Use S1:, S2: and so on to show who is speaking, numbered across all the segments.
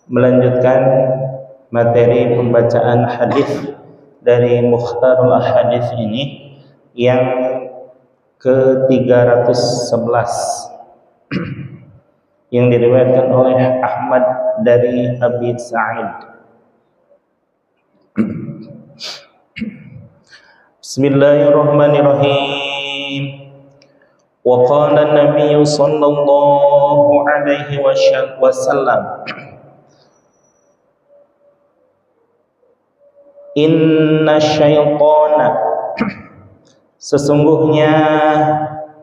S1: melanjutkan materi pembacaan hadis dari Mukhtarul Hadis ini yang ke-311 yang diriwayatkan oleh Ahmad dari Abi Sa'id. Bismillahirrahmanirrahim. Wa qala an-nabiy sallallahu alaihi wasallam, inna syaitana, sesungguhnya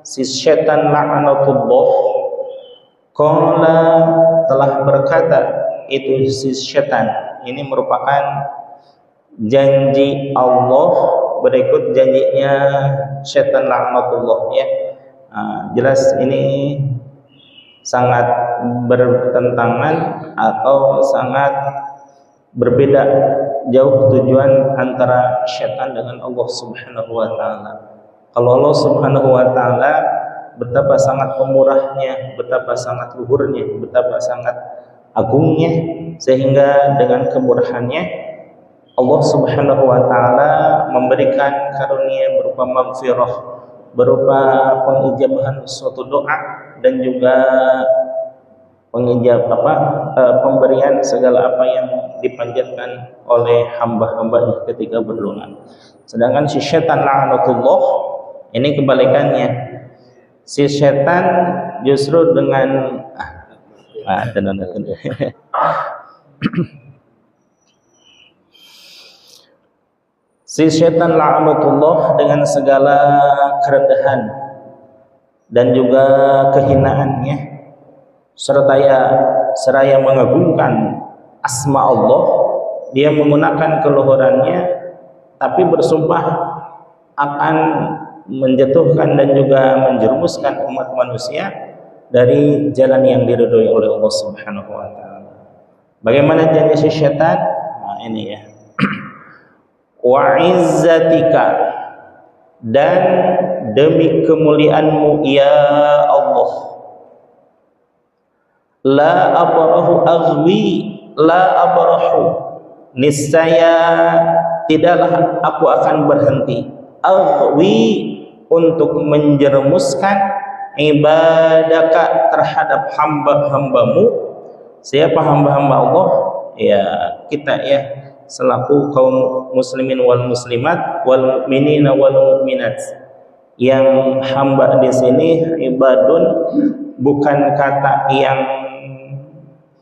S1: si syaitan la'anatullah, qala, telah berkata itu si syaitan. Ini merupakan janji Allah berikut janjinya syaitan la'natullah, ya. Jelas ini sangat bertentangan atau sangat berbeda jauh tujuan antara syaitan dengan Allah Subhanahu wa taala. Kalau Allah Subhanahu wa taala betapa sangat pemurahnya, betapa sangat luhurnya, betapa sangat agungnya, sehingga dengan kemurahannya Allah Subhanahu wa taala memberikan karunia berupa maghfirah, berupa pengijabahan suatu doa, dan juga pemberian segala apa yang dipanjatkan oleh hamba-hambanya ketika berdoa. Sedangkan si syaitan la'natullah ini kebalikannya. Si syaitan justru dengan si syaitan la'natullah dengan segala kerendahan dan juga kehinaannya, seraya mengagungkan asma Allah, dia menggunakan keluhurannya tapi bersumpah akan menjatuhkan dan juga menjerumuskan umat manusia dari jalan yang diridhoi oleh Allah Subhanahu wa taala. Bagaimana janji si syaitan? Ini ya. Wa izzatika, dan demi kemuliaanmu ya Allah, la abrahu aghwi, la abrahu, niscaya tidaklah aku akan berhenti, aghwi, untuk menjerumuskan ibadaka, terhadap hamba-hambamu. Siapa hamba-hamba Allah? Ya kita, ya, selaku kaum muslimin wal muslimat wal mu'minina wal mu'minat. Yang hamba di sini ibadun bukan kata yang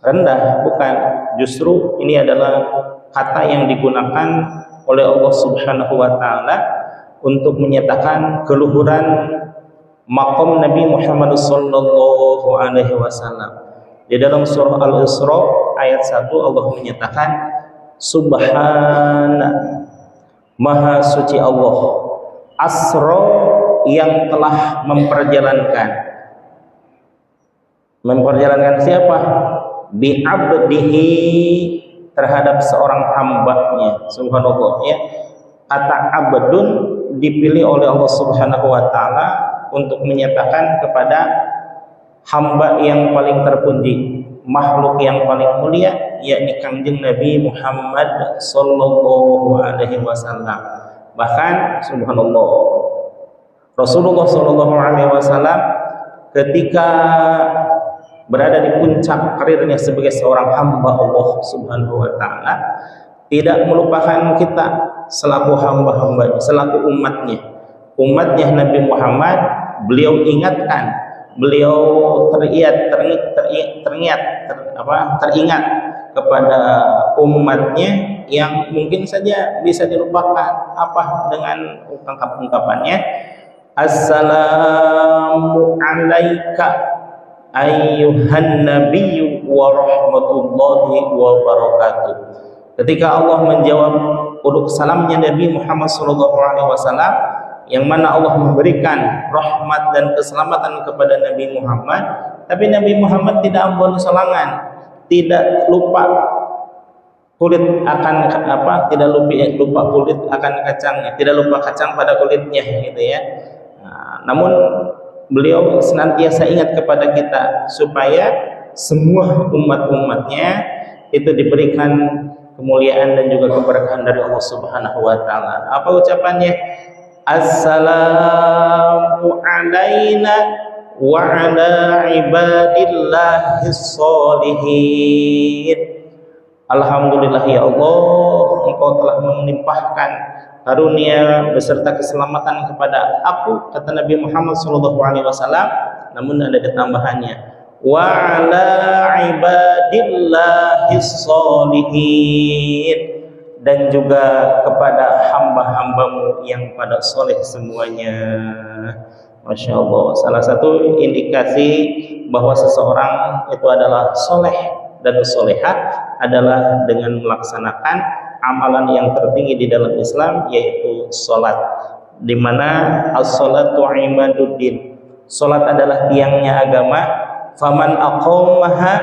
S1: rendah, bukan. Justru ini adalah kata yang digunakan oleh Allah Subhanahu wa taala untuk menyatakan keluhuran maqam Nabi Muhammad sallallahu alaihi wasallam. Di dalam surah Al-Isra ayat 1 Allah menyatakan, Subhana, maha suci Allah, asra, yang telah memperjalankan siapa? Bi'abdihi, terhadap seorang hambanya. Subhanallah, ya. Kata abdun dipilih oleh Allah Subhanahu wa taala untuk menyatakan kepada hamba yang paling terpuji, makhluk yang paling mulia, yakni Kangjeng Nabi Muhammad sallallahu alaihi wasallam. Bahkan subhanallah, Rasulullah sallallahu alaihi wasallam ketika berada di puncak karirnya sebagai seorang hamba Allah Subhanahu wa taala, tidak melupakan kita selaku hamba-hambanya, selaku umatnya Nabi Muhammad. Beliau ingatkan, beliau teringat kepada umatnya yang mungkin saja bisa dilupakan. Apa dengan ungkapannya? Assalamu alaika ayyuhan nabiyyu wa rahmatullahi wa barakatuh. Ketika Allah menjawab urut salamnya Nabi Muhammad SAW, yang mana Allah memberikan rahmat dan keselamatan kepada Nabi Muhammad, tapi Nabi Muhammad tidak ambil selangan, tidak lupa kulit akan tidak lupa kulit akan kacangnya, tidak lupa kacang pada kulitnya, gitu ya. Namun beliau senantiasa ingat kepada kita supaya semua umat-umatnya itu diberikan kemuliaan dan juga keberkahan dari Allah Subhanahu wa taala. Apa ucapannya? Assalamu alaina wa ala ibadillahis sholihin. Alhamdulillah ya Allah, Engkau telah menimpahkan karunia beserta keselamatan kepada aku, kata Nabi Muhammad SAW. Namun ada tambahannya, wa ala ibadillahis sholihin, dan juga kepada hamba-hambamu yang pada soleh semuanya. Masya Allah, salah satu indikasi bahwa seseorang itu adalah soleh dan solehah adalah dengan melaksanakan amalan yang tertinggi di dalam Islam, yaitu sholat, di mana as-sholatu imaduddin. Sholat adalah tiangnya agama. Faman aqamaha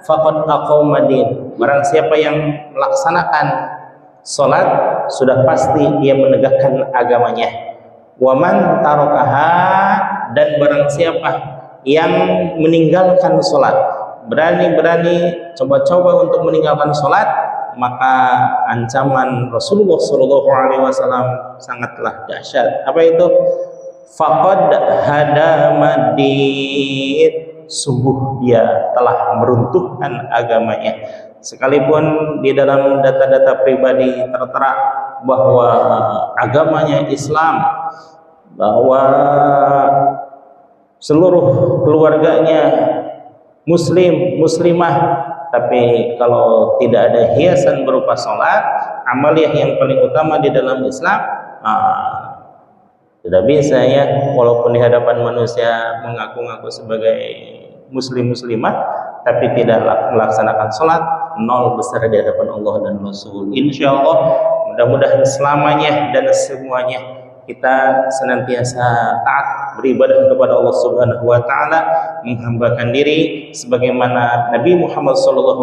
S1: faqad aqamadin. Barang siapa yang melaksanakan sholat, sudah pasti dia menegakkan agamanya. Waman tarakaha, dan barang siapa yang meninggalkan sholat, berani-berani coba-coba untuk meninggalkan sholat, maka ancaman Rasulullah SAW sangatlah dahsyat. Apa itu? Faqad hadamadid, sungguh dia telah meruntuhkan agamanya. Sekalipun di dalam data-data pribadi tertera bahwa agamanya Islam, bahwa seluruh keluarganya muslim, muslimah, tapi kalau tidak ada hiasan berupa sholat, amaliyah yang paling utama di dalam Islam, tidak bisa ya, walaupun di hadapan manusia mengaku-ngaku sebagai muslim, muslimah, tapi tidak melaksanakan sholat, nol besar di hadapan Allah dan Rasul. Insya Allah mudah-mudahan selamanya dan semuanya kita senantiasa taat beribadah kepada Allah Subhanahu wa taala, menghambakan diri sebagaimana Nabi Muhammad SAW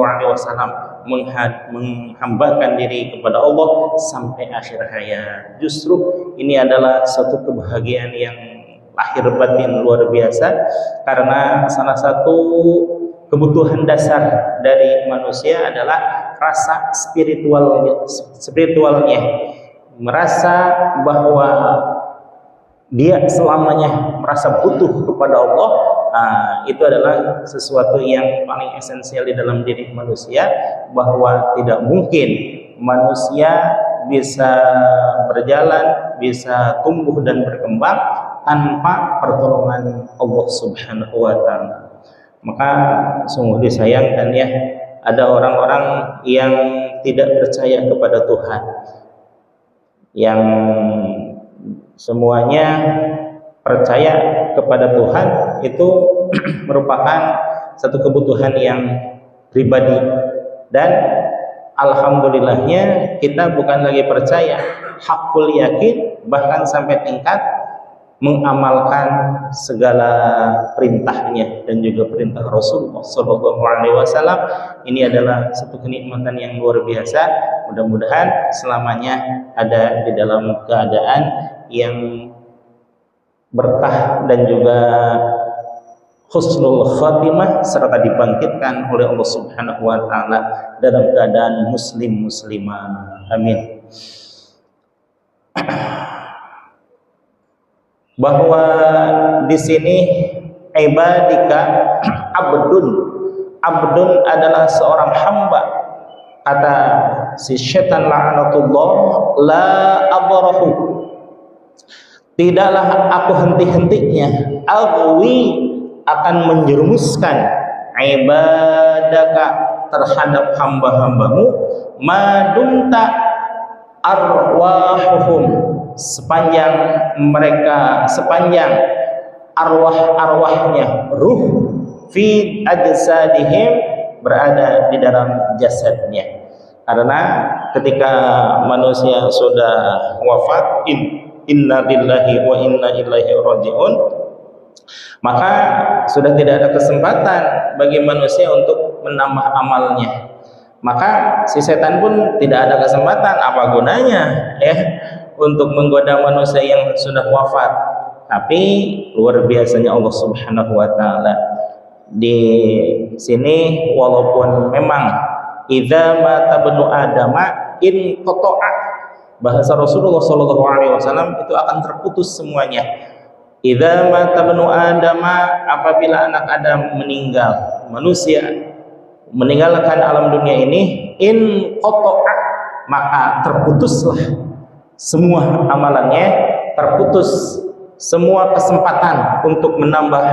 S1: menghambakan diri kepada Allah sampai akhir hayat. Justru ini adalah suatu kebahagiaan yang lahir batin luar biasa, karena salah satu kebutuhan dasar dari manusia adalah rasa spiritualnya, merasa bahwa dia selamanya merasa butuh kepada Allah. Itu adalah sesuatu yang paling esensial di dalam diri manusia, bahwa tidak mungkin manusia bisa berjalan, bisa tumbuh dan berkembang tanpa pertolongan Allah Subhanahu wa taala. Maka sungguh disayangkan ya, ada orang-orang yang tidak percaya kepada Tuhan, yang semuanya percaya kepada Tuhan itu merupakan satu kebutuhan yang pribadi, dan alhamdulillahnya kita bukan lagi percaya, hakul yakin, bahkan sampai tingkat mengamalkan segala perintahnya dan juga perintah Rasulullah SAW. Ini adalah satu kenikmatan yang luar biasa. Mudah-mudahan selamanya ada di dalam keadaan yang berkah dan juga husnul khatimah, serta dibangkitkan oleh Allah Subhanahu wa taala dalam keadaan muslim muslimah. Amin. Bahwa di sini ibadika abdun adalah seorang hamba. Kata si syaitan la'anatullah, la abrahu, tidaklah aku henti-hentinya, aghwi, akan menjerumuskan ibadaka, terhadap hamba-hambamu, madumta arwahuhum, sepanjang arwah-arwahnya, ruh, fi ajsadihim, berada di dalam jasadnya. Karena ketika manusia sudah wafat, inna lillahi wa inna ilaihi raji'un, maka sudah tidak ada kesempatan bagi manusia untuk menambah amalnya. Maka si setan pun tidak ada kesempatan, apa gunanya ya untuk menggoda manusia yang sudah wafat. Tapi luar biasanya Allah Subhanahu wa taala di sini, walaupun memang idza mata ibnu adama in qata'a. Bahasa Rasulullah sallallahu alaihi wasallam itu akan terputus semuanya. Idza mata ibnu adama, apabila anak Adam meninggal, manusia meninggalkan alam dunia ini, in qata'a, maka terputuslah semua amalannya, terputus semua kesempatan untuk menambah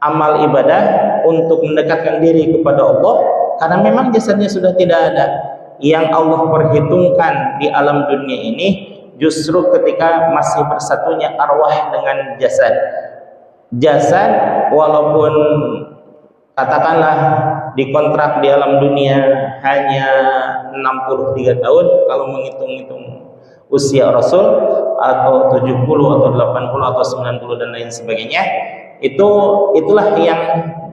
S1: amal ibadah, untuk mendekatkan diri kepada Allah, karena memang jasadnya sudah tidak ada. Yang Allah perhitungkan di alam dunia ini justru ketika masih bersatunya arwah dengan jasad. Jasad walaupun katakanlah dikontrak di alam dunia hanya 63 tahun kalau menghitung-hitung usia Rasul, atau 70 atau 80 atau 90 dan lain sebagainya, itulah yang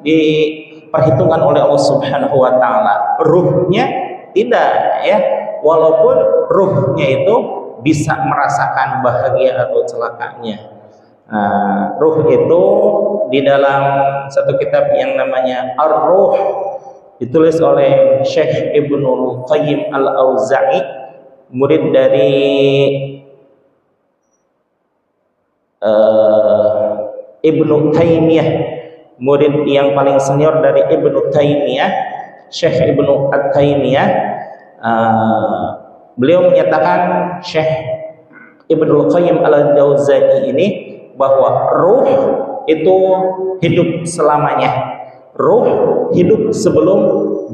S1: diperhitungkan oleh Allah Subhanahu wa taala. Ruhnya tidak, ya, walaupun ruhnya itu bisa merasakan bahagia atau celakanya. Ruh itu di dalam satu kitab yang namanya Ar-Ruh, ditulis oleh Syekh Ibnul Qayyim Al-Auza'i, murid dari Ibnu Taimiyah, murid yang paling senior dari Ibnu Taimiyah, Syekh Ibnu At-Taimiyah. Beliau menyatakan, Syekh Ibnul Qayyim Al-Jauza'i ini, bahwa ruh itu hidup selamanya. Ruh hidup sebelum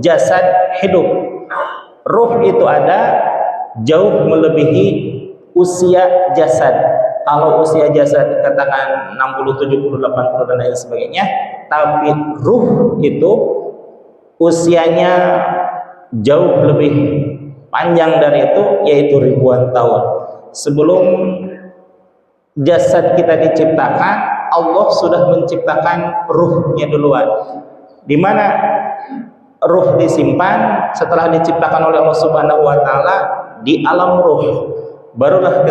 S1: jasad hidup. Ruh itu ada jauh melebihi usia jasad. Kalau usia jasad katakan 60, 70, 80 dan lain sebagainya, tapi ruh itu usianya jauh lebih panjang dari itu, yaitu ribuan tahun. Sebelum jasad kita diciptakan, Allah sudah menciptakan ruhnya duluan. Di mana ruh disimpan setelah diciptakan oleh Allah Subhanahu wa taala? Di alam ruh. Barulah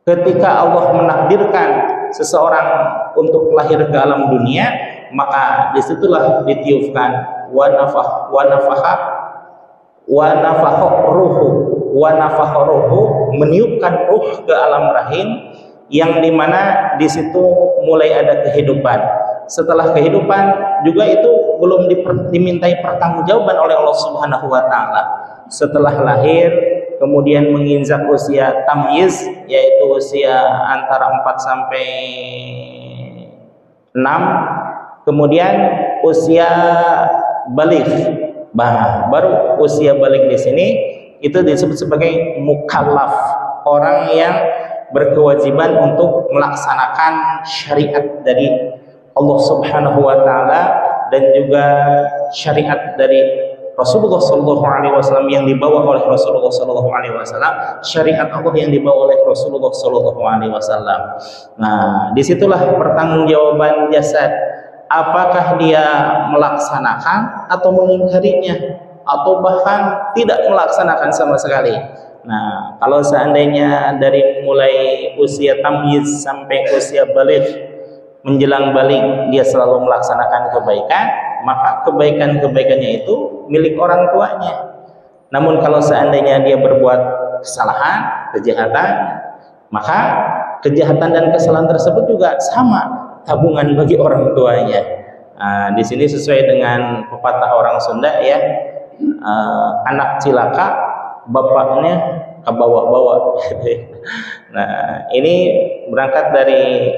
S1: ketika Allah menakdirkan seseorang untuk lahir ke alam dunia, maka disitulah ditiupkan wa nafakha ruhu, meniupkan ruh ke alam rahim, yang dimana di situ mulai ada kehidupan. Setelah kehidupan juga itu belum dimintai pertanggungjawaban oleh Allah Subhanahu wa taala. Setelah lahir kemudian menginjak usia tamyiz, yaitu usia antara 4 sampai 6, kemudian usia baligh. Baru usia baligh di sini itu disebut sebagai mukallaf, orang yang berkewajiban untuk melaksanakan syariat dari Allah Subhanahu wa taala dan juga syariat dari Rasulullah sallallahu alaihi wasallam yang dibawa oleh Rasulullah sallallahu alaihi wasallam, syariat Allah yang dibawa oleh Rasulullah sallallahu alaihi wasallam. Nah, disitulah pertanggungjawaban jasad. Apakah dia melaksanakan atau mengingkarinya, atau bahkan tidak melaksanakan sama sekali. Nah, kalau seandainya dari mulai usia tamyiz sampai usia baligh, menjelang balik dia selalu melaksanakan kebaikan, maka kebaikan-kebaikannya itu milik orang tuanya. Namun kalau seandainya dia berbuat kesalahan, kejahatan, maka kejahatan dan kesalahan tersebut juga sama, tabungan bagi orang tuanya. Nah, di sini sesuai dengan pepatah orang Sunda, ya, anak cilaka bapaknya kebawa-bawa. Nah, ini berangkat dari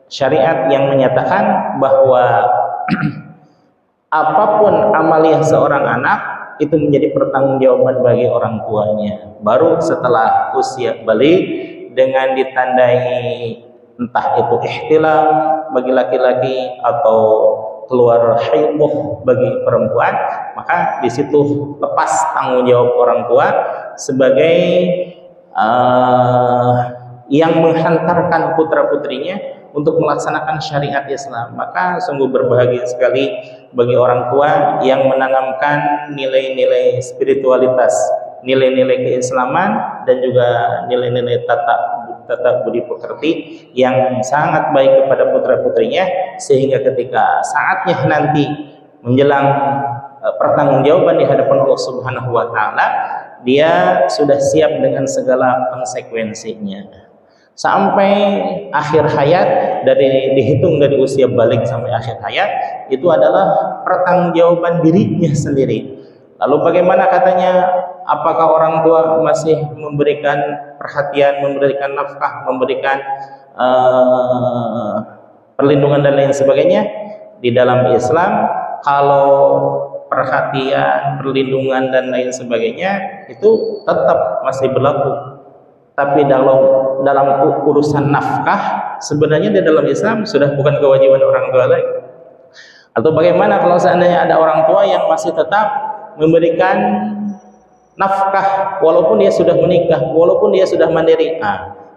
S1: syariat yang menyatakan bahwa apapun amaliah seorang anak itu menjadi pertanggungjawaban bagi orang tuanya. Baru setelah usia balik dengan ditandai entah itu ihtilam bagi laki-laki atau keluar haidah bagi perempuan, maka di situ lepas tanggung jawab orang tua sebagai yang menghantarkan putra-putrinya untuk melaksanakan syariat Islam. Maka sungguh berbahagia sekali bagi orang tua yang menanamkan nilai-nilai spiritualitas, nilai-nilai keislaman, dan juga nilai-nilai tata budi pekerti yang sangat baik kepada putra-putrinya, sehingga ketika saatnya nanti menjelang pertanggungjawaban di hadapan Allah Subhanahu wa taala, dia sudah siap dengan segala konsekuensinya. Sampai akhir hayat, dihitung dari usia balik sampai akhir hayat, itu adalah pertanggungjawaban dirinya sendiri. Lalu bagaimana katanya, apakah orang tua masih memberikan perhatian, memberikan nafkah, memberikan perlindungan dan lain sebagainya? Di dalam Islam, kalau perhatian, perlindungan dan lain sebagainya itu tetap masih berlaku. Tapi dalam urusan nafkah, sebenarnya di dalam Islam sudah bukan kewajiban orang tua lagi. Atau bagaimana kalau seandainya ada orang tua yang masih tetap memberikan nafkah walaupun dia sudah menikah, walaupun dia sudah mandiri?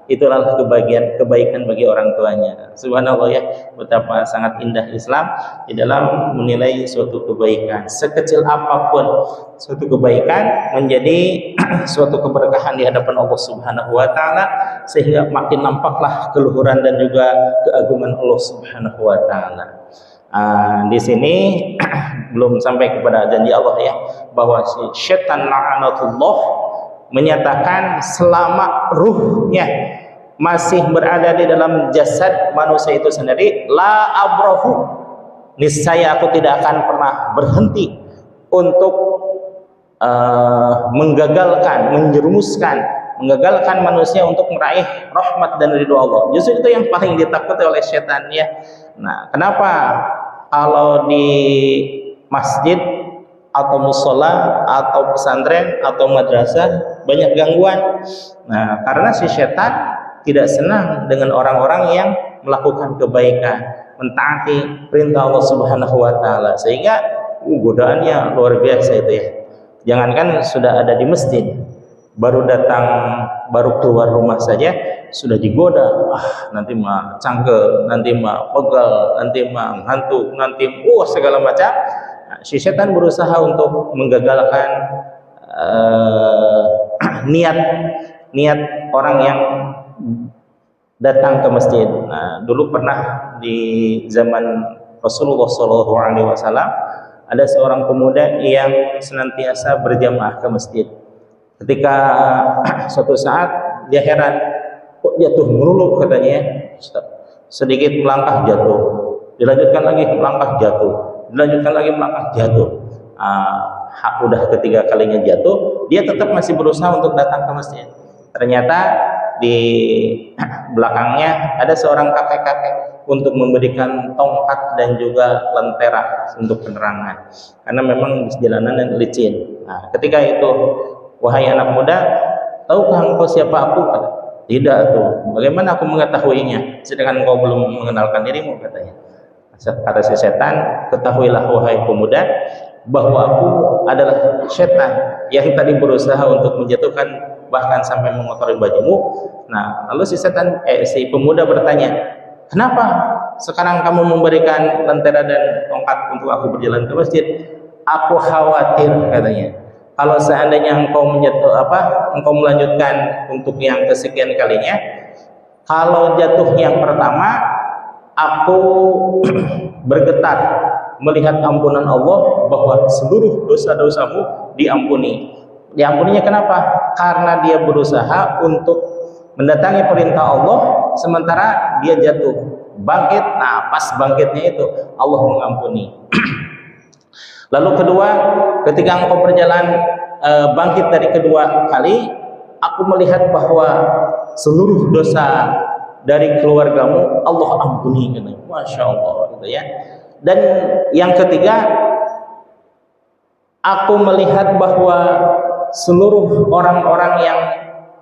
S1: Itulah kebaikan bagi orang tuanya. Subhanallah ya, betapa sangat indah Islam di dalam menilai suatu kebaikan. Sekecil apapun suatu kebaikan menjadi suatu keberkahan di hadapan Allah Subhanahu wa taala, sehingga makin nampaklah keluhuran dan juga keagungan Allah Subhanahu wa taala. Di sini belum sampai kepada janji Allah ya, bahwa si syaitan la'anatullah menyatakan selama ruhnya masih berada di dalam jasad manusia itu sendiri, la abrahu, niscaya aku tidak akan pernah berhenti untuk menggagalkan manusia untuk meraih rahmat dan ridho Allah. Justru itu yang paling ditakuti oleh syaitan ya. Nah, kenapa kalau di masjid atau musola atau pesantren atau madrasah banyak gangguan? Nah, karena si syaitan tidak senang dengan orang-orang yang melakukan kebaikan, mentaati perintah Allah Subhanahu wa taala, sehingga godaannya luar biasa itu ya. Jangankan sudah ada di masjid, baru keluar rumah saja sudah digoda. Nanti mah cangkel, nanti mah pegal, nanti mah ngantuk, nanti segala macam. Si setan berusaha untuk menggagalkan niat orang yang datang ke masjid. Nah, dulu pernah di zaman Rasulullah SAW ada seorang pemuda yang senantiasa berjamaah ke masjid. Ketika suatu saat dia heran, kok jatuh melulu katanya, sedikit melangkah jatuh, dilanjutkan lagi melangkah jatuh, dilanjutkan lagi melangkah jatuh. Udah ketiga kalinya jatuh, dia tetap masih berusaha untuk datang ke masjid. Ternyata di belakangnya ada seorang kakek-kakek untuk memberikan tongkat dan juga lentera untuk penerangan, karena memang di jalanan yang licin. Nah, ketika itu, wahai anak muda, tahukah engkau siapa aku? Kata. Tidak tuh. Bagaimana aku mengetahuinya sedangkan engkau belum mengenalkan dirimu? Katanya. Kata si setan, ketahuilah wahai pemuda bahwa aku adalah setan yang tadi berusaha untuk menjatuhkan bahkan sampai mengotori bajumu. Nah, lalu si pemuda bertanya, kenapa sekarang kamu memberikan lentera dan tongkat untuk aku berjalan ke masjid? Aku khawatir, katanya, kalau seandainya engkau melanjutkan untuk yang kesekian kalinya, kalau jatuh yang pertama, aku bergetar melihat ampunan Allah bahwa seluruh dosa-dosamu diampuni. Diampuninya kenapa? Karena dia berusaha untuk mendatangi perintah Allah, sementara dia jatuh, bangkit. Nah, pas bangkitnya itu Allah mengampuni. Lalu kedua, ketika engkau berjalan bangkit dari kedua kali, aku melihat bahwa seluruh dosa dari keluargamu Allah ampuni. Masya Allah, gitu ya. Dan yang ketiga, aku melihat bahwa seluruh orang-orang yang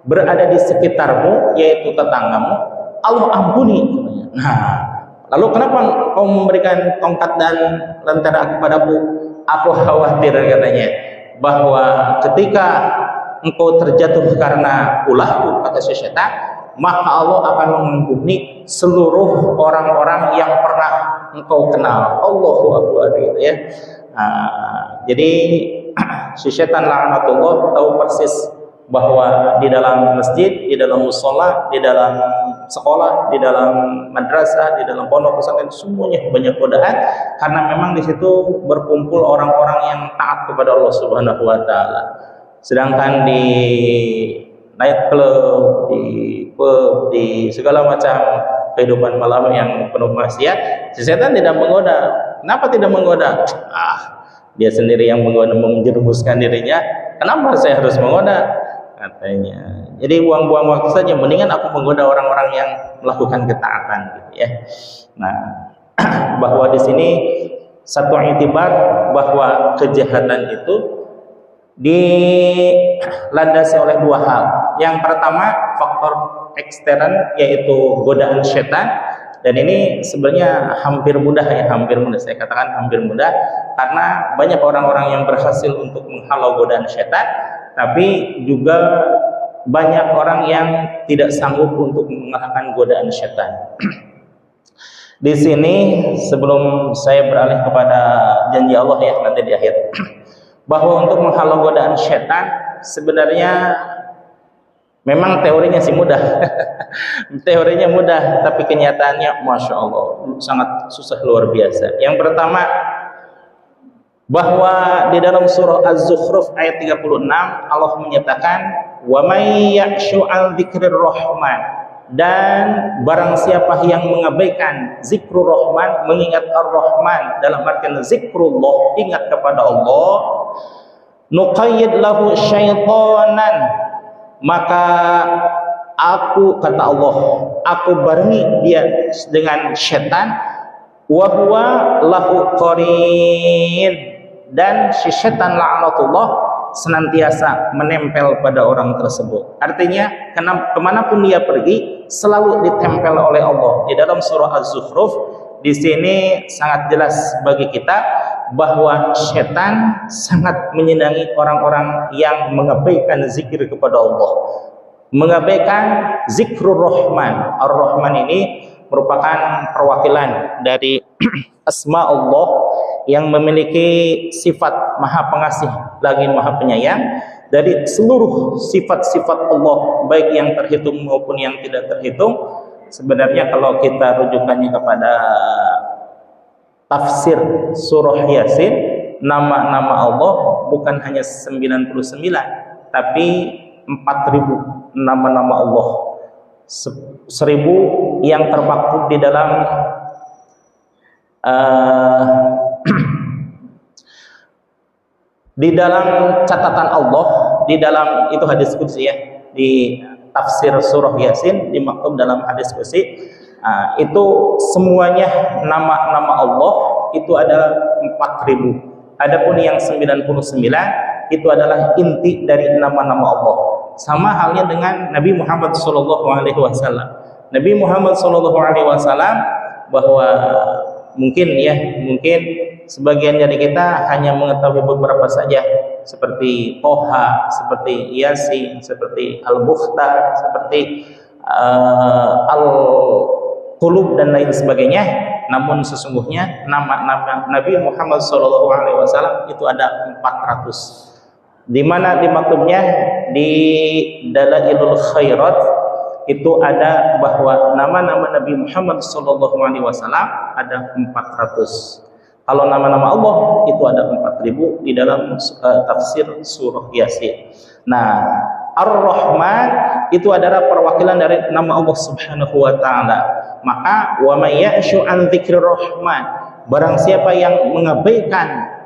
S1: berada di sekitarmu, yaitu tetanggamu, Allah ampuni. Nah, lalu kenapa kau memberikan tongkat dan lentera kepadaku? Aku khawatir, katanya, bahwa ketika engkau terjatuh karena ulahku, kata si setan, maka Allah akan mengampuni seluruh orang-orang yang pernah engkau kenal. Allahu Akbar, gitu ya. Jadi si setan laknatullah tahu persis bahwa di dalam masjid, di dalam mushola, di dalam sekolah, di dalam madrasah, di dalam pondok pesantren semuanya banyak godaan, karena memang di situ berkumpul orang-orang yang taat kepada Allah Subhanahu wa taala. Sedangkan di night club, di pub, di segala macam kehidupan malam yang penuh maksiat, setan tidak menggoda. Kenapa tidak menggoda? Dia sendiri yang menggoda, menjerumuskan dirinya. Kenapa saya harus menggoda? Katanya. Jadi buang-buang waktu saja, mendingan aku menggoda orang-orang yang melakukan ketaatan gitu ya. Nah, bahwa di sini satu i'tibar bahwa kejahatan itu dilandasi oleh dua hal. Yang pertama faktor ekstern, yaitu godaan setan, dan ini sebenarnya hampir mudah ya, hampir mudah, saya katakan hampir mudah, karena banyak orang-orang yang berhasil untuk menghalau godaan setan, tapi juga banyak orang yang tidak sanggup untuk mengalahkan godaan setan. Di sini sebelum saya beralih kepada janji Allah ya nanti di akhir, bahwa untuk menghalau godaan setan sebenarnya memang teorinya sih mudah. Teorinya mudah, tapi kenyataannya Masya Allah sangat susah, luar biasa. Yang pertama, bahwa di dalam surah Az-Zukhruf ayat 36 Allah menyatakan wa may ya'shu an dzikrir rahman, dan barang siapa yang mengabaikan zikrul rahman, mengingat ar-rahman dalam artian zikrullah, ingat kepada Allah, nuqayyid lahu syaitanan, maka aku, kata Allah, aku barengi dia dengan setan, wa huwa lahu qarin, dan si setan laknatullah senantiasa menempel pada orang tersebut. Artinya kemanapun dia pergi selalu ditempel oleh Allah. Di dalam surah Az-Zukhruf di sini sangat jelas bagi kita bahwa setan sangat menyenangi orang-orang yang mengabaikan zikir kepada Allah, mengabaikan zikrul rahman. Ar-Rahman ini merupakan perwakilan dari asma Allah yang memiliki sifat maha pengasih lagi maha penyayang. Dari seluruh sifat-sifat Allah, baik yang terhitung maupun yang tidak terhitung, sebenarnya kalau kita rujukannya kepada tafsir surah Yasin, nama-nama Allah bukan hanya 99, tapi 4000 nama-nama Allah. 1000 yang termaktub di dalam di dalam catatan Allah, di dalam itu hadis qudsi ya, di tafsir surah Yasin dimaktub dalam hadis qudsi, itu semuanya nama-nama Allah itu adalah 4000. Adapun yang 99 itu adalah inti dari nama-nama Allah. Sama halnya dengan Nabi Muhammad SAW. Nabi Muhammad SAW bahwa mungkin sebagian dari kita hanya mengetahui beberapa saja, seperti Toha, seperti Yasin, seperti Al-Bukhtar, seperti Al-Qulub dan lain sebagainya. Namun sesungguhnya nama-nama Nabi Muhammad SAW itu ada 400. Di mana dimaktubnya di Dalailul Khairat itu ada bahwa nama-nama Nabi Muhammad SAW ada 400. Kalau nama-nama Allah itu ada 4000 di dalam tafsir surah Yasin. Nah, Ar-Rahman itu adalah perwakilan dari nama Allah Subhanahu wa taala. Maka wa may ya'shu an dzikrir rahman, barang siapa yang mengabaikan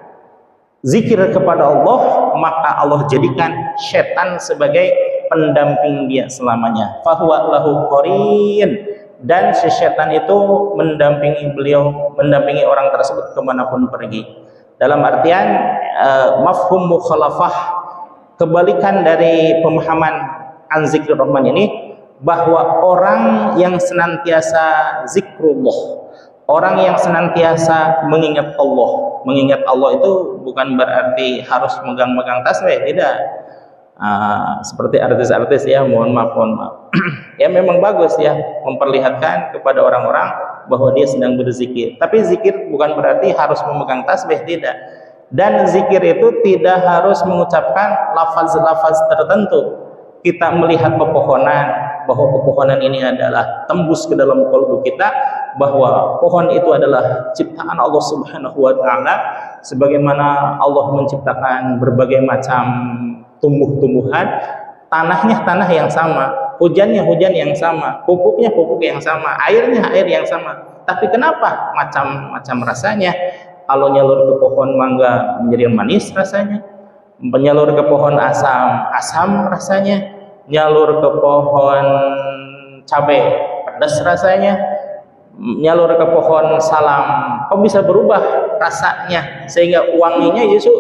S1: zikir kepada Allah, maka Allah jadikan setan sebagai pendamping dia selamanya. Fahuwa lahu qarin, dan si setan itu mendampingi beliau, mendampingi orang tersebut kemanapun pergi. Dalam artian mafhum mukhalafah, kebalikan dari pemahaman an zikrir rahman ini, bahwa orang yang senantiasa zikrullah, orang yang senantiasa mengingat Allah. Mengingat Allah itu bukan berarti harus megang-megang tasbih, tidak. Seperti artis-artis ya, mohon maaf. Ya memang bagus ya memperlihatkan kepada orang-orang bahwa dia sedang berzikir. Tapi zikir bukan berarti harus memegang tasbih, tidak. Dan zikir itu tidak harus mengucapkan lafaz-lafaz tertentu. kita melihat pepohonan, bahwa pepohonan ini adalah tembus ke dalam kalbu kita, bahwa pohon itu adalah ciptaan Allah Subhanahu wa taala, sebagaimana Allah menciptakan berbagai macam tumbuh-tumbuhan, tanahnya tanah yang sama, hujannya hujan yang sama, pupuknya pupuk yang sama, airnya air yang sama. Tapi kenapa macam-macam rasanya? Kalau nyalur ke pohon mangga menjadi manis rasanya, menyalur ke pohon asam, asam rasanya, nyalur ke pohon cabai, pedas rasanya, nyalur ke pohon salam, kok bisa berubah rasanya sehingga wanginya justru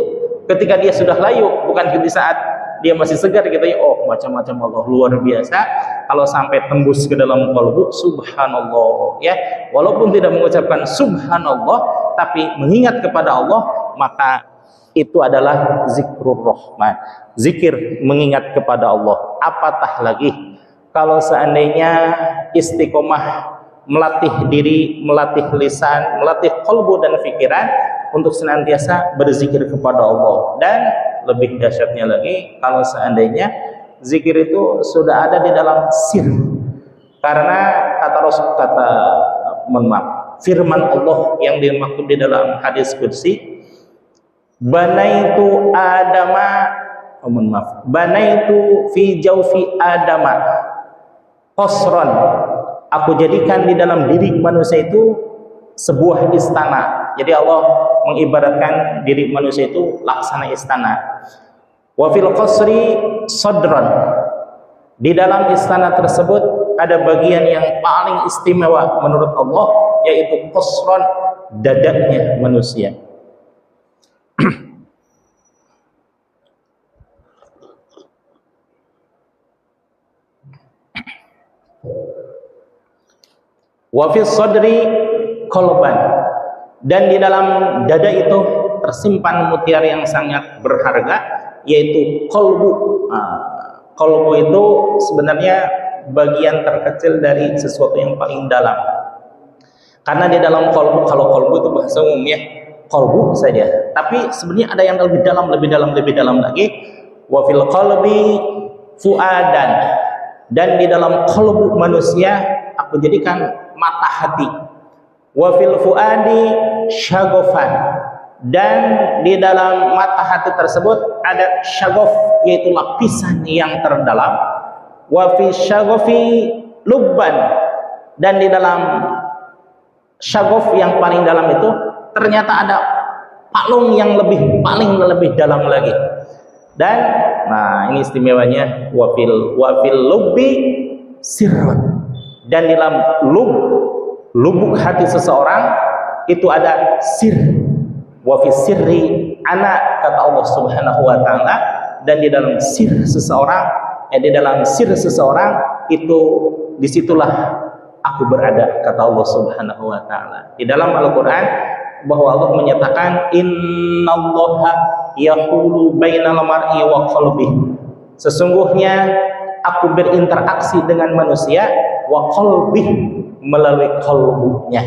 S1: ketika dia sudah layu, bukan di saat dia masih segar gitu ya. Oh, macam-macam Allah, luar biasa. Kalau sampai tembus ke dalam kalbu, subhanallah ya. Walaupun tidak mengucapkan subhanallah, tapi mengingat kepada Allah, maka itu adalah zikrur rahman, zikir mengingat kepada Allah. Apatah lagi kalau seandainya istiqomah melatih diri, melatih lisan, melatih kalbu dan pikiran untuk senantiasa berzikir kepada Allah. Dan lebih dahsyatnya lagi kalau seandainya zikir itu sudah ada di dalam sir, karena firman Allah yang dimaksud di dalam hadis qudsi, banaitu fi jawfi adama qasran, aku jadikan di dalam diri manusia itu sebuah istana. Jadi Allah mengibaratkan diri manusia itu laksana istana. Wa fil qasri sadran, di dalam istana tersebut ada bagian yang paling istimewa menurut Allah, yaitu qasran, dadanya manusia. Wa fis sadri qalban, dan di dalam dada itu tersimpan mutiara yang sangat berharga, yaitu kalbu. Kalbu itu sebenarnya bagian terkecil dari sesuatu yang paling dalam, karena di dalam kalbu, kalau kalbu itu bahasa umumnya kalbu saja, tapi sebenarnya ada yang lebih dalam, lebih dalam, lebih dalam lagi. Wa fil qalbi fuadan, dan di dalam kalbu manusia aku jadikan mata hati. Wa fil fuadi syagofan, dan di dalam mata hati tersebut ada syagof, yaitu lapisan yang terdalam. Wa fi syagofi lubban, dan di dalam syagof yang paling dalam itu ternyata ada palung yang paling lebih dalam lagi. Dan nah ini istimewanya, wa fil lubbi sirrun, dan di dalam lubuk hati seseorang itu ada sir. Wa fi sirri ana, kata Allah Subhanahu wa taala, dan di dalam sir seseorang, di dalam sir seseorang itu disitulah aku berada, kata Allah Subhanahu wa taala. Di dalam Al-Qur'an bahwa Allah menyatakan innallaha yahulu bainal mar'i wa qalbihi, sesungguhnya aku berinteraksi dengan manusia, wa qalbihi, melalui kalbunya.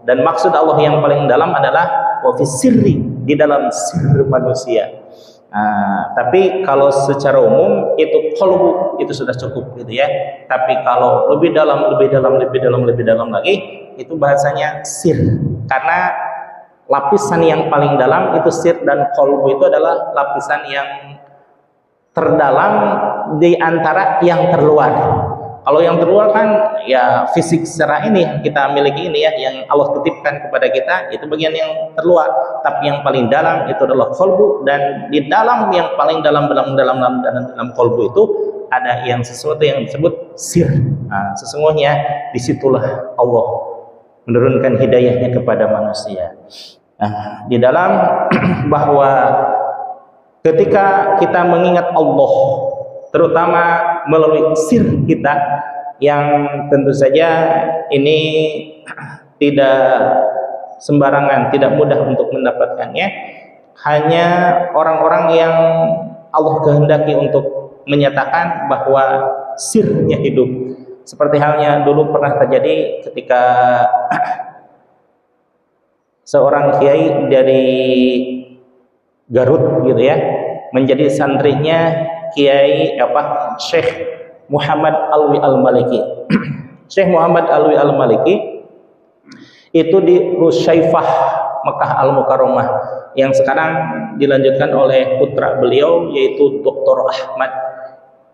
S1: Dan maksud Allah yang paling dalam adalah wa fi sirri, di dalam sir manusia. Tapi kalau secara umum itu kalbu itu sudah cukup gitu ya. Tapi kalau lebih dalam, lebih dalam, lebih dalam, lebih dalam lagi, itu bahasanya sir, karena lapisan yang paling dalam itu sir, dan kalbu itu adalah lapisan yang terdalam di antara yang terluar. Kalau yang terluar kan ya fisik secara ini kita miliki ini ya, yang Allah titipkan kepada kita, itu bagian yang terluar. Tapi yang paling dalam itu adalah kalbu, dan di dalam yang paling dalam kalbu itu ada yang sesuatu yang disebut sir. Sesungguhnya disitulah Allah menurunkan hidayahnya kepada manusia. Di dalam bahwa ketika kita mengingat Allah, terutama melalui sir kita, yang tentu saja ini tidak sembarangan, tidak mudah untuk mendapatkannya. Hanya orang-orang yang Allah kehendaki untuk menyatakan bahwa sirnya hidup. Seperti halnya dulu pernah terjadi ketika seorang kiai dari Garut gitu ya, menjadi santrinya Kiai Syekh Muhammad Alwi Al-Maliki. Syekh Muhammad Alwi Al-Maliki itu di Rusyaifah Mekah Al-Mukarramah yang sekarang dilanjutkan oleh putra beliau yaitu Dr. Ahmad.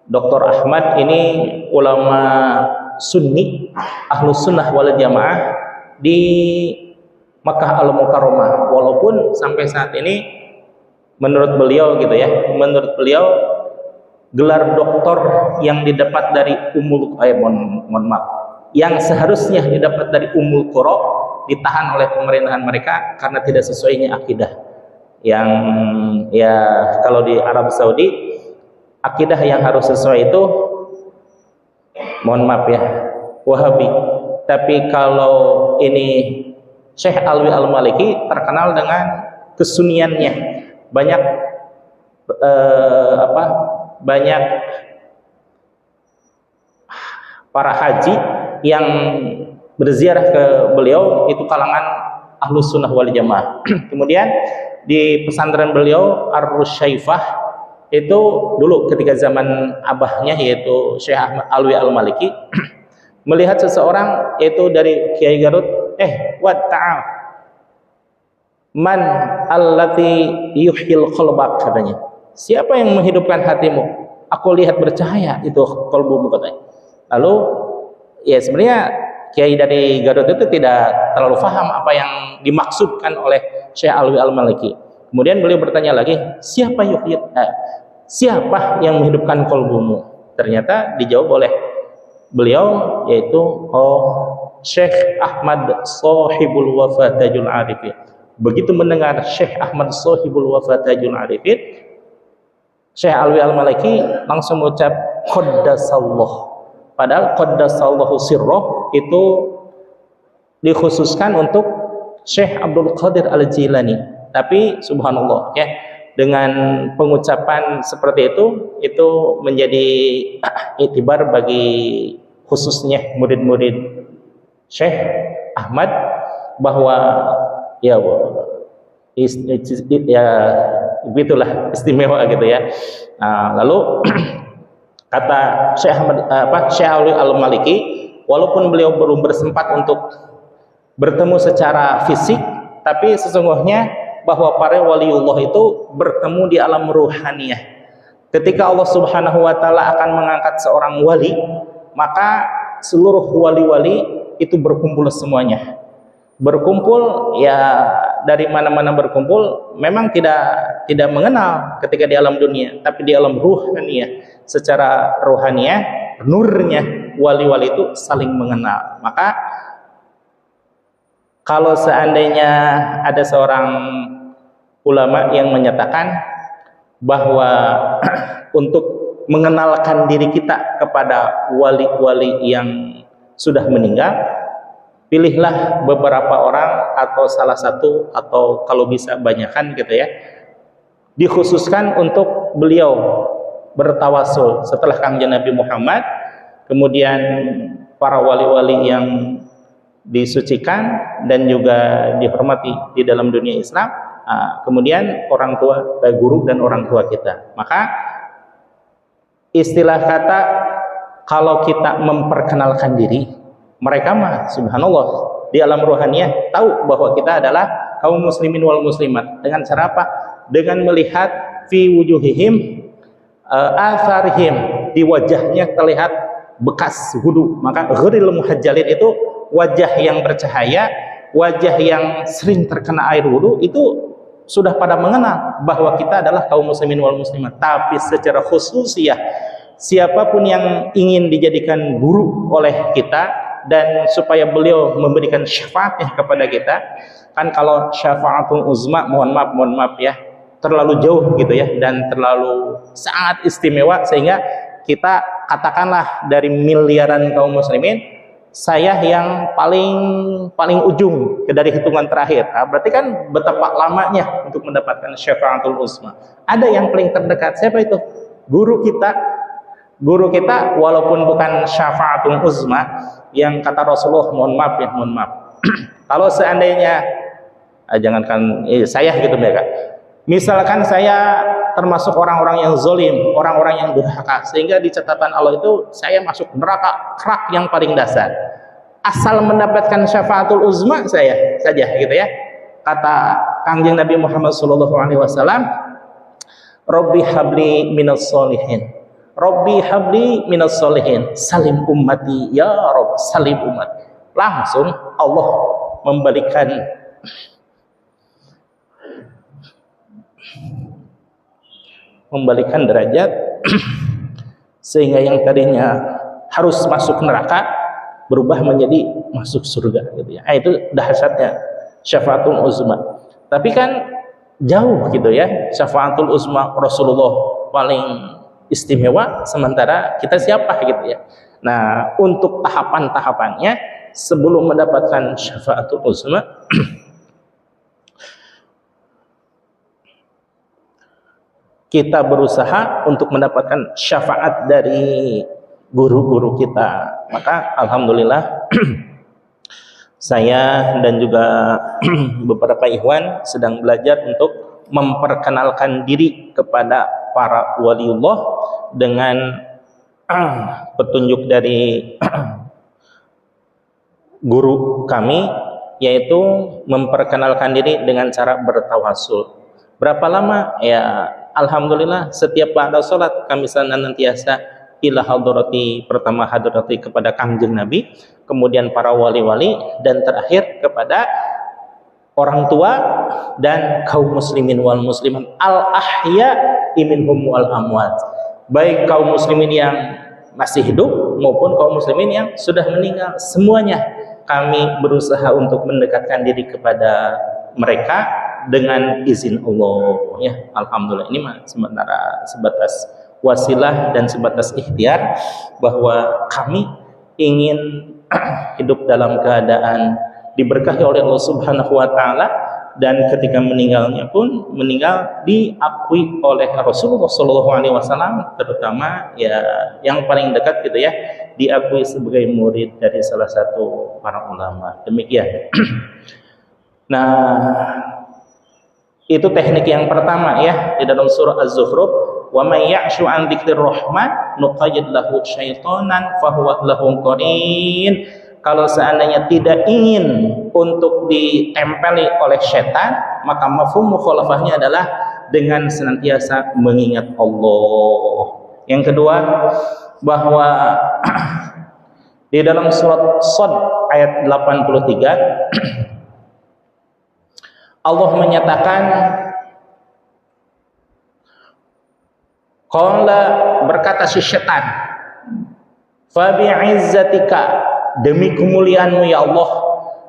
S1: Dr. Ahmad ini ulama Sunni Ahlus Sunnah wal Jamaah di Mekah Al-Mukarramah, walaupun sampai saat ini menurut beliau gitu ya, menurut beliau gelar doktor yang didapat dari mohon maaf, yang seharusnya didapat dari Ummul Qura ditahan oleh pemerintahan mereka karena tidak sesuainya akidah. Yang ya kalau di Arab Saudi akidah yang harus sesuai itu mohon maaf ya Wahabi. Tapi kalau ini Syekh Alwi Al-Maliki terkenal dengan kesuniannya. Banyak banyak para haji yang berziarah ke beliau itu kalangan Ahlus Sunnah wal Jamaah. Kemudian di pesantren beliau Ar-Rusyaifah itu dulu ketika zaman abahnya yaitu Syekh Ahmad Alwi Al-Maliki melihat seseorang yaitu dari Kiai Garut, ta'al man allati yuhyil qalbak, katanya. Siapa yang menghidupkan hatimu? Aku lihat bercahaya itu kalbumu, katanya. Lalu ya sebenarnya Kiai dari Garut itu tidak terlalu paham apa yang dimaksudkan oleh Syekh Alwi Al-Maliki. Kemudian beliau bertanya lagi, siapa yang menghidupkan kalbumu? Ternyata dijawab oleh beliau yaitu Syekh Ahmad Shahibul Wafa Tajul Arifin. Begitu mendengar Syekh Ahmad Shahibul Wafa Tajul Arifin, Syekh Alwi Al-Maliki langsung mengucap qaddasallah. Padahal qaddasallahu sirroh itu dikhususkan untuk Syekh Abdul Qadir Al-Jilani. Tapi subhanallah ya, dengan pengucapan seperti itu menjadi itibar bagi khususnya murid-murid Syekh Ahmad bahwa ya begitulah istimewa gitu ya. Nah, lalu kata Syekh Alwi Al-Maliki, walaupun beliau belum bersempat untuk bertemu secara fisik, tapi sesungguhnya bahwa para waliullah itu bertemu di alam ruhaniyah. Ketika Allah Subhanahu wa taala akan mengangkat seorang wali, maka seluruh wali-wali itu berkumpul semuanya. Berkumpul ya dari mana-mana berkumpul, memang tidak mengenal ketika di alam dunia, tapi di alam ruhaniyah. Secara ruhaniyah, nurnya wali-wali itu saling mengenal. Maka kalau seandainya ada seorang ulama yang menyatakan bahwa untuk mengenalkan diri kita kepada wali-wali yang sudah meninggal, pilihlah beberapa orang atau salah satu atau kalau bisa banyakan gitu ya, dikhususkan untuk beliau bertawasul setelah Kangjeng Nabi Muhammad, kemudian para wali-wali yang disucikan dan juga dihormati di dalam dunia Islam, kemudian orang tua, guru dan orang tua kita. Maka istilah kata kalau kita memperkenalkan diri, mereka mah subhanallah di alam rohaniyah tahu bahwa kita adalah kaum muslimin wal muslimat. Dengan cara apa? Dengan melihat fi wujuhihim atharihim, di wajahnya terlihat bekas wudu. Maka ghairil muhajjalin itu wajah yang bercahaya, wajah yang sering terkena air wudu, itu sudah pada mengenal bahwa kita adalah kaum muslimin wal muslimat. Tapi secara khususiyah, siapapun yang ingin dijadikan guru oleh kita dan supaya beliau memberikan syafaatnya kepada kita, kan kalau syafaatul uzma, mohon maaf ya, terlalu jauh gitu ya, dan terlalu sangat istimewa sehingga kita katakanlah dari miliaran kaum muslimin, saya yang paling ujung dari hitungan terakhir. Berarti kan betapa lamanya untuk mendapatkan syafaatul uzma. Ada yang paling terdekat, siapa itu? Guru kita walaupun bukan syafaatul uzma, yang kata Rasulullah, mohon maaf. Kalau seandainya jangankan saya gitu mereka, Misalkan saya termasuk orang-orang yang zolim, orang-orang yang durhaka, sehingga di catatan Allah itu saya masuk neraka kerak yang paling dasar. Asal mendapatkan syafaatul uzma saya saja gitu ya. Kata Kangjeng Nabi Muhammad SAW, Robbi habli minas solihin, Robbi habli minas solihin, salim ummati ya Rob, salim umat. Langsung Allah membalikan derajat sehingga yang tadinya harus masuk neraka berubah menjadi masuk surga gitu ya. Itu dahsyatnya syafaatul uzma. Tapi kan jauh gitu ya, syafaatul uzma Rasulullah paling istimewa, sementara kita siapa gitu ya. Nah, untuk tahapan-tahapannya sebelum mendapatkan syafaatul uzma kita berusaha untuk mendapatkan syafaat dari guru-guru kita. Maka alhamdulillah saya dan juga beberapa ikhwan sedang belajar untuk memperkenalkan diri kepada para waliullah dengan petunjuk dari guru kami, yaitu memperkenalkan diri dengan cara bertawasul. Berapa lama? Ya alhamdulillah setiap pada sholat kami senantiasa ila hadrati, pertama hadrati kepada Kangjeng Nabi, kemudian para wali-wali, dan terakhir kepada orang tua dan kaum muslimin wal muslimin al ahya minhum wal amwat, baik kaum muslimin yang masih hidup maupun kaum muslimin yang sudah meninggal, semuanya kami berusaha untuk mendekatkan diri kepada mereka dengan izin Allah ya. Alhamdulillah, ini sementara sebatas wasilah dan sebatas ikhtiar bahwa kami ingin hidup dalam keadaan diberkahi oleh Allah Subhanahu wa taala, dan ketika meninggalnya pun meninggal diakui oleh Rasulullah SAW, terutama ya yang paling dekat gitu ya, diakui sebagai murid dari salah satu para ulama. Demikian. Nah, itu teknik yang pertama ya, di dalam surah Az-Zukhruf, wa may ya'shu an dzikrir rahman nuqayyid lahu syaitanan fahuwa lahu qarin. Kalau seandainya tidak ingin untuk ditempeli oleh setan, maka mafhum mukhalafahnya adalah dengan senantiasa mengingat Allah. Yang kedua, bahwa di dalam surat Shad ayat 83 Allah menyatakan, qala, berkata si setan, fa bi'izzatika, demi kemuliaanmu ya Allah,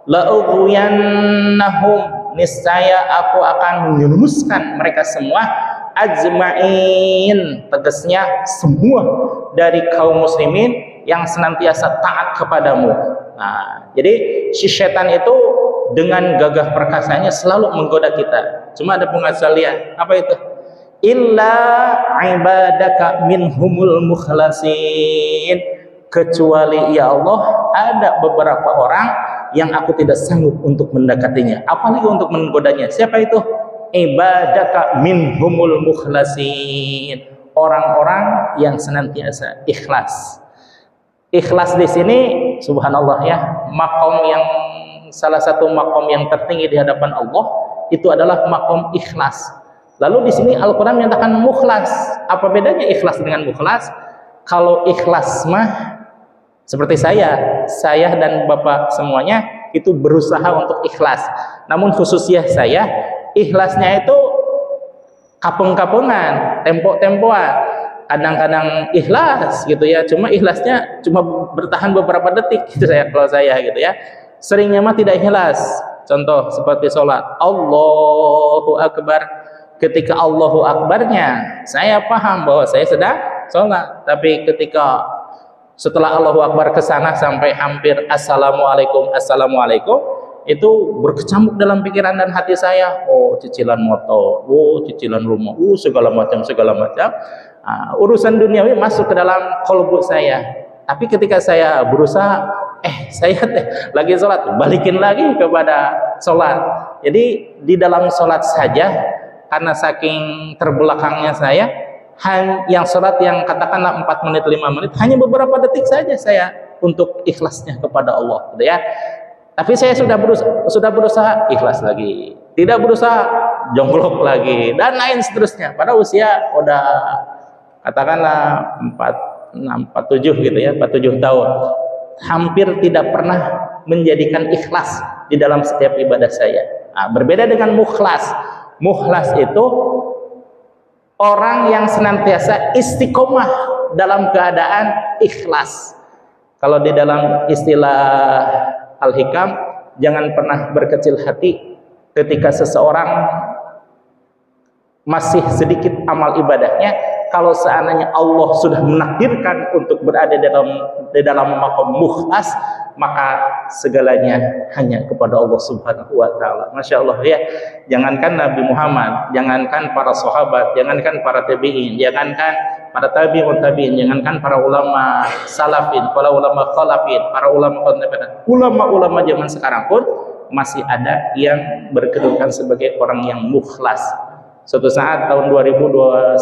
S1: la ughwiyannahum, niscaya aku akan menyerumuskan mereka semua, ajma'in, tegasnya semua dari kaum muslimin yang senantiasa taat kepadamu. Nah, jadi si setan itu dengan gagah perkasanya selalu menggoda kita. Cuma ada pengecualian. Apa itu? Illa ibadaka minhumul mukhlasin, kecuali ya Allah ada beberapa orang yang aku tidak sanggup untuk mendekatinya, apalagi untuk menggodanya. Siapa itu? Ibadaka minhumul mukhlasin, orang-orang yang senantiasa ikhlas. Ikhlas di sini subhanallah ya, makom yang salah satu makom yang tertinggi di hadapan Allah itu adalah makom ikhlas. Lalu di sini Al-Quran menyatakan mukhlas. Apa bedanya ikhlas dengan mukhlas? Kalau ikhlas mah seperti saya dan Bapak semuanya itu berusaha untuk ikhlas. Namun khususnya saya, ikhlasnya itu kapung-kapungan, tempo-tempoan. Kadang-kadang ikhlas gitu ya, cuma ikhlasnya cuma bertahan beberapa detik gitu kalau saya gitu ya. Seringnya mah tidak ikhlas. Contoh seperti sholat, Allahu Akbar. Ketika Allahu Akbarnya saya paham bahwa saya sedang sholat, tapi ketika setelah Allahu Akbar ke sana sampai hampir Assalamualaikum, Assalamualaikum, itu berkecamuk dalam pikiran dan hati saya. Oh, cicilan motor, oh, cicilan rumah, segala macam. Urusan duniawi masuk ke dalam kolbu saya. Tapi ketika saya berusaha, saya lagi sholat, balikin lagi kepada sholat. Jadi di dalam sholat saja karena saking terbelakangnya saya, yang sholat yang katakanlah 4 menit 5 menit, hanya beberapa detik saja saya untuk ikhlasnya kepada Allah, gitu ya. Tapi saya sudah berusaha ikhlas lagi, tidak berusaha jongklok lagi, dan lain seterusnya. Pada usia udah katakanlah 47 gitu ya, 47 tahun, hampir tidak pernah menjadikan ikhlas di dalam setiap ibadah saya. Nah, berbeda dengan mukhlas. Mukhlas itu orang yang senantiasa istiqomah dalam keadaan ikhlas. Kalau di dalam istilah Al-Hikam, jangan pernah berkecil hati ketika seseorang masih sedikit amal ibadahnya. Kalau seandainya Allah sudah menakdirkan untuk berada di dalam maqam mukhlas, maka segalanya hanya kepada Allah Subhanahu wa taala. Masya Allah ya. Jangankan Nabi Muhammad, jangankan para sahabat, jangankan para tabi'in, jangankan para tabi'un tabi'in, jangankan para ulama salafin, para ulama khalafin, para ulama zaman sekarang pun masih ada yang berkedudukan sebagai orang yang mukhlas. Suatu saat tahun 2001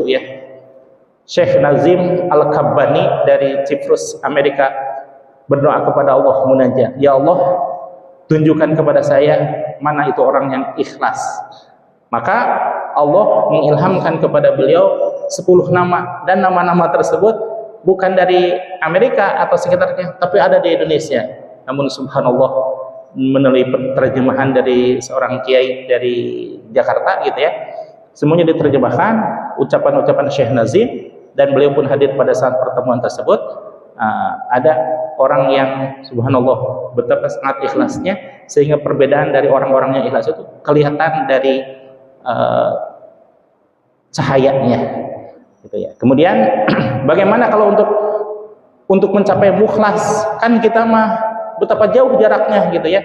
S1: ya, Syekh Nazim Al-Kabbani dari Cyprus, Amerika, berdoa kepada Allah, munajat, ya Allah, tunjukkan kepada saya mana itu orang yang ikhlas. Maka Allah mengilhamkan kepada beliau 10 nama, dan nama-nama tersebut bukan dari Amerika atau sekitarnya, tapi ada di Indonesia. Namun subhanallah, melalui terjemahan dari seorang kiai dari Jakarta gitu ya, semuanya diterjemahkan, ucapan-ucapan Syekh Nazim, dan beliau pun hadir pada saat pertemuan tersebut. Ada orang yang subhanallah betapa sangat ikhlasnya, sehingga perbedaan dari orang-orang yang ikhlas itu kelihatan dari cahayanya gitu ya. Kemudian bagaimana kalau untuk mencapai mukhlas, kan kita mah betapa jauh jaraknya gitu ya.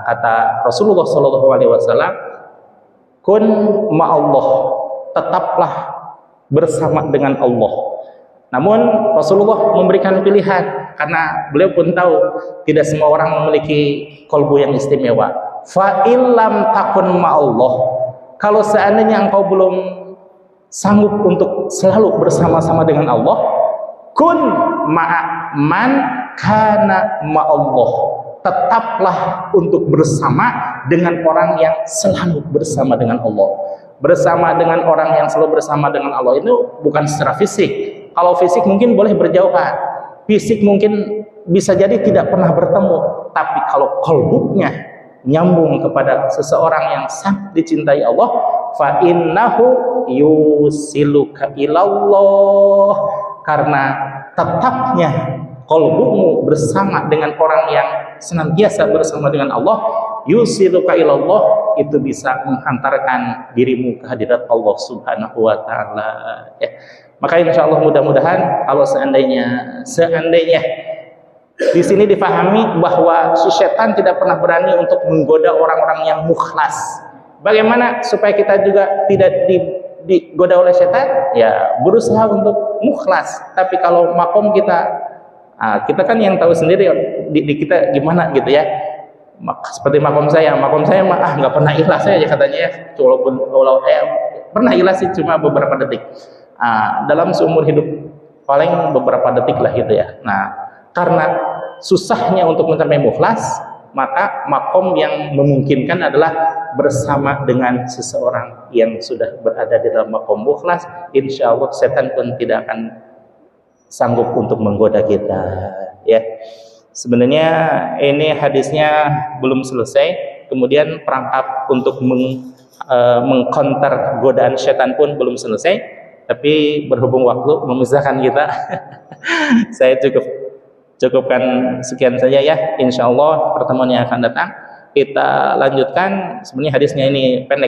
S1: Kata Rasulullah SAW, kun ma'allah, tetaplah bersama dengan Allah. Namun Rasulullah memberikan pilihan, karena beliau pun tahu tidak semua orang memiliki qalbu yang istimewa. Fa illam takun ma'allah, kalau seandainya engkau belum sanggup untuk selalu bersama-sama dengan Allah, kun ma'aman kana ma'allah, tetaplah untuk bersama dengan orang yang selalu bersama dengan Allah. Bersama dengan orang yang selalu bersama dengan Allah itu bukan secara fisik. Kalau fisik mungkin boleh berjauhan, fisik mungkin bisa jadi tidak pernah bertemu, tapi kalau qalbunya nyambung kepada seseorang yang sangat dicintai Allah, fa innahu yusiluka ilallah, karena tetapnya qalbumu bersama dengan orang yang senantiasa bersama dengan Allah, yusiluka ilallah, itu bisa menghantarkan dirimu ke hadirat Allah Subhanahu wa taala ya. Maka insya Allah mudah-mudahan kalau seandainya di sini difahami bahwa si setan tidak pernah berani untuk menggoda orang-orang yang mukhlas. Bagaimana supaya kita juga tidak digoda oleh setan? Ya, berusaha untuk mukhlas. Tapi kalau makom kita kan yang tahu sendiri di kita gimana gitu ya. Seperti makom saya mah nggak pernah ikhlas saya katanya ya. Walaupun pernah ikhlas sih cuma beberapa detik. Dalam seumur hidup paling beberapa detik lah gitu ya. Nah, karena susahnya untuk mencapai mukhlas, maka makom yang memungkinkan adalah bersama dengan seseorang yang sudah berada di dalam makom mukhlas. Insya Allah setan pun tidak akan sanggup untuk menggoda kita ya. Sebenarnya ini hadisnya belum selesai, kemudian perangkap untuk mengcounter godaan setan pun belum selesai. Tapi berhubung waktu memisahkan kita, saya cukupkan sekian saja ya. Insya Allah pertemuan yang akan datang kita lanjutkan. Sebenarnya hadisnya ini pendek.